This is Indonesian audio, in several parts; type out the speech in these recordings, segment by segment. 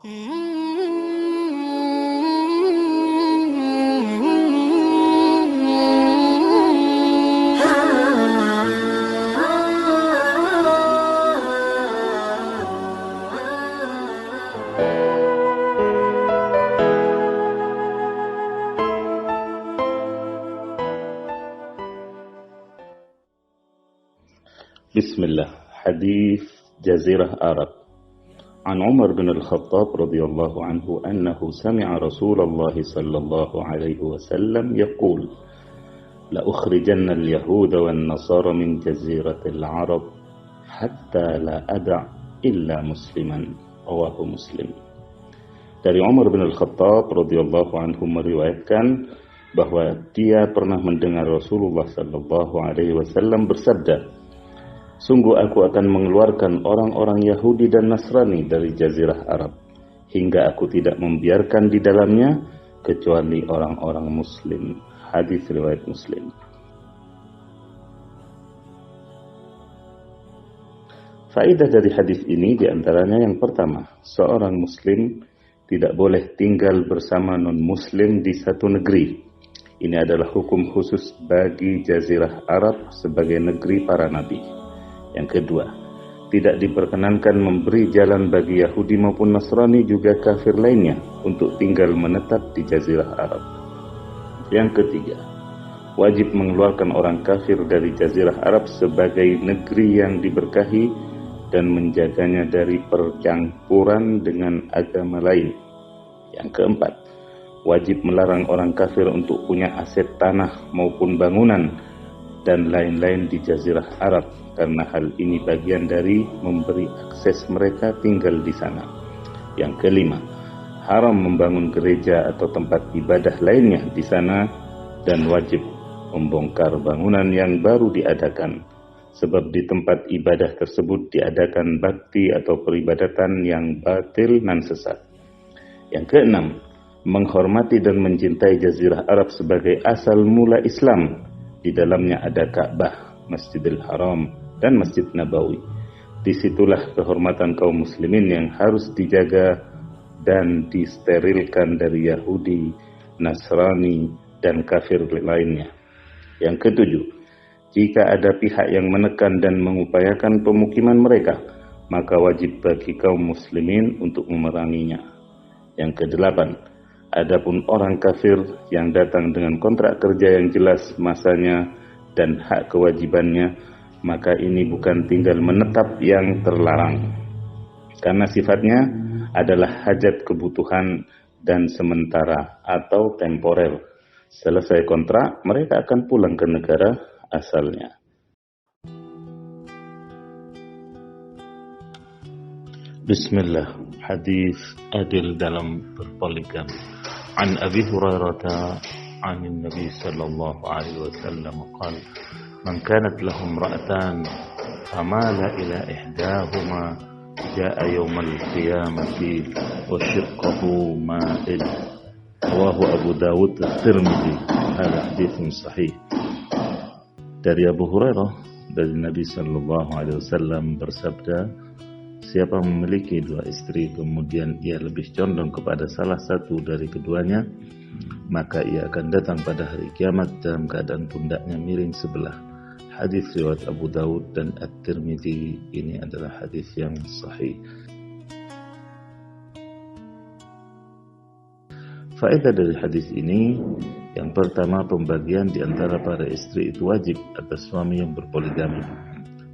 Bismillah. Hadis Jazirah Arab. An Umar bin Al-Khattab radhiyallahu anhu annahu sami'a Rasulullah sallallahu alaihi wasallam yaqul la ukhrijanna al-yahuda wan-nasara min jaziratil Arab hatta la ada' illa musliman. Rawahu Muslim. Dari Umar bin Al-Khattab radhiyallahu anhu meriwayatkan bahwa dia pernah mendengar Rasulullah sallallahu alaihi wasallam bersabda, sungguh aku akan mengeluarkan orang-orang Yahudi dan Nasrani dari Jazirah Arab, hingga aku tidak membiarkan di dalamnya kecuali orang-orang Muslim. Hadis riwayat Muslim. Faedah dari hadis ini diantaranya yang pertama, seorang Muslim tidak boleh tinggal bersama non-Muslim di satu negeri. Ini adalah hukum khusus bagi Jazirah Arab sebagai negeri para nabi. Yang kedua, tidak diperkenankan memberi jalan bagi Yahudi maupun Nasrani juga kafir lainnya untuk tinggal menetap di Jazirah Arab. Yang ketiga, wajib mengeluarkan orang kafir dari Jazirah Arab sebagai negeri yang diberkahi dan menjaganya dari percampuran dengan agama lain. Yang keempat, wajib melarang orang kafir untuk punya aset tanah maupun bangunan dan lain-lain di Jazirah Arab, karena hal ini bagian dari memberi akses mereka tinggal di sana. Yang kelima, haram membangun gereja atau tempat ibadah lainnya di sana dan wajib membongkar bangunan yang baru diadakan, sebab di tempat ibadah tersebut diadakan bakti atau peribadatan yang batil dan sesat. Yang keenam, menghormati dan mencintai Jazirah Arab sebagai asal mula Islam. Di dalamnya ada Ka'bah, Masjidil Haram, dan Masjid Nabawi. Disitulah kehormatan kaum muslimin yang harus dijaga dan disterilkan dari Yahudi, Nasrani, dan kafir lainnya. Yang ketujuh, jika ada pihak yang menekan dan mengupayakan pemukiman mereka, maka wajib bagi kaum muslimin untuk memeranginya. Yang kedelapan, adapun orang kafir yang datang dengan kontrak kerja yang jelas masanya dan hak kewajibannya, maka ini bukan tinggal menetap yang terlarang, karena sifatnya adalah hajat kebutuhan dan sementara atau temporer. Selesai kontrak, mereka akan pulang ke negara asalnya. Bismillah. Hadis adil dalam berpoligami. An Abi Hurairah عن النبي صلى الله عليه وسلم قال من كانت له امرأتان فمال إلى إحداهما جاء يوم القيامة وشقه مائل. رواه أبو داود الترمذي. هذا حديث صحيح. Dari Abu Hurairah, dari Nabi sallallahu alaihi wasallam bersabda, siapa memiliki dua istri kemudian ia lebih condong kepada salah satu dari keduanya, maka ia akan datang pada hari kiamat dalam keadaan pundaknya miring sebelah. Hadis riwayat Abu Dawud dan At-Tirmidzi. Ini adalah hadis yang sahih. Faedah dari hadis ini, yang pertama, pembagian di antara para istri itu wajib atas suami yang berpoligami.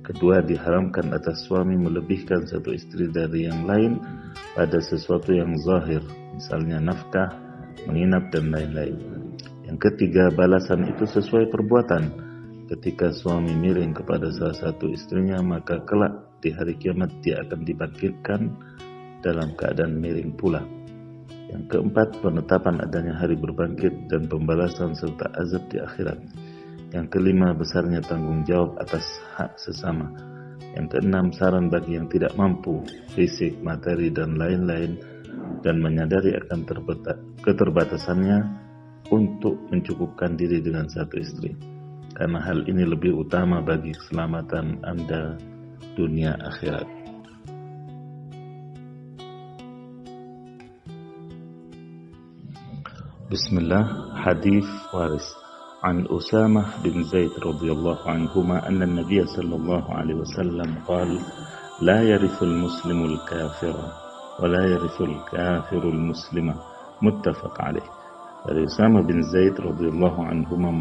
Kedua, diharamkan atas suami melebihkan satu istri dari yang lain pada sesuatu yang zahir, misalnya nafkah, menginap, dan lain-lain. Yang ketiga, balasan itu sesuai perbuatan. Ketika suami miring kepada salah satu istrinya, maka kelak di hari kiamat dia akan dibangkitkan dalam keadaan miring pula. Yang keempat, penetapan adanya hari berbangkit dan pembalasan serta azab di akhirat. Yang kelima, besarnya tanggung jawab atas hak sesama. Yang keenam, saran bagi yang tidak mampu, fisik, materi, dan lain-lain, dan menyadari akan keterbatasannya untuk mencukupkan diri dengan satu istri, karena hal ini lebih utama bagi keselamatan Anda dunia akhirat. Bismillah, hadis waris. An Usamah bin Zaid radhiyallahu anhuma anna an-nabiy sallallahu alaihi wasallam qala la yarithul muslimul kafira wa la yarithul kafirul muslima, muttafaq alaih. Dari Usamah bin Zaid radhiyallahu anhuma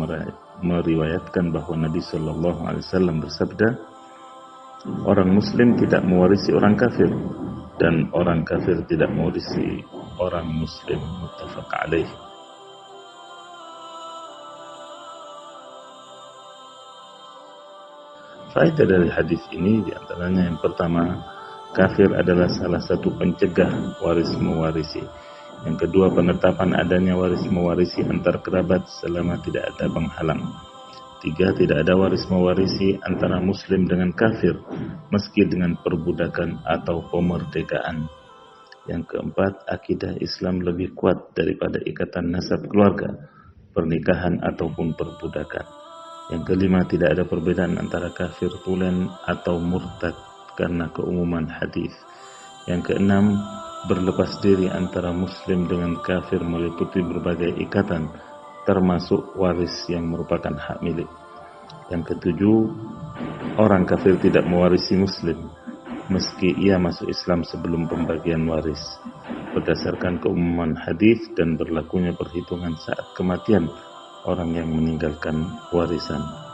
meriwayatkan bahwa Nabi sallallahu alaihi wasallam bersabda, orang muslim tidak mewarisi orang kafir dan orang kafir tidak mewarisi orang muslim, muttafaq alaih. Faedah dari hadis ini diantaranya yang pertama, kafir adalah salah satu pencegah waris mewarisi. Yang kedua, penetapan adanya waris mewarisi antar kerabat selama tidak ada penghalang. Tiga, tidak ada waris mewarisi antara muslim dengan kafir meski dengan perbudakan atau pemerdekaan. Yang keempat, akidah Islam lebih kuat daripada ikatan nasab keluarga, pernikahan ataupun perbudakan. Yang kelima, tidak ada perbedaan antara kafir tulen atau murtad karena keumuman hadis. Yang keenam, berlepas diri antara muslim dengan kafir meliputi berbagai ikatan, termasuk waris yang merupakan hak milik. Yang ketujuh, orang kafir tidak mewarisi muslim meski ia masuk Islam sebelum pembagian waris, berdasarkan keumuman hadis dan berlakunya perhitungan saat kematian orang yang meninggalkan warisan.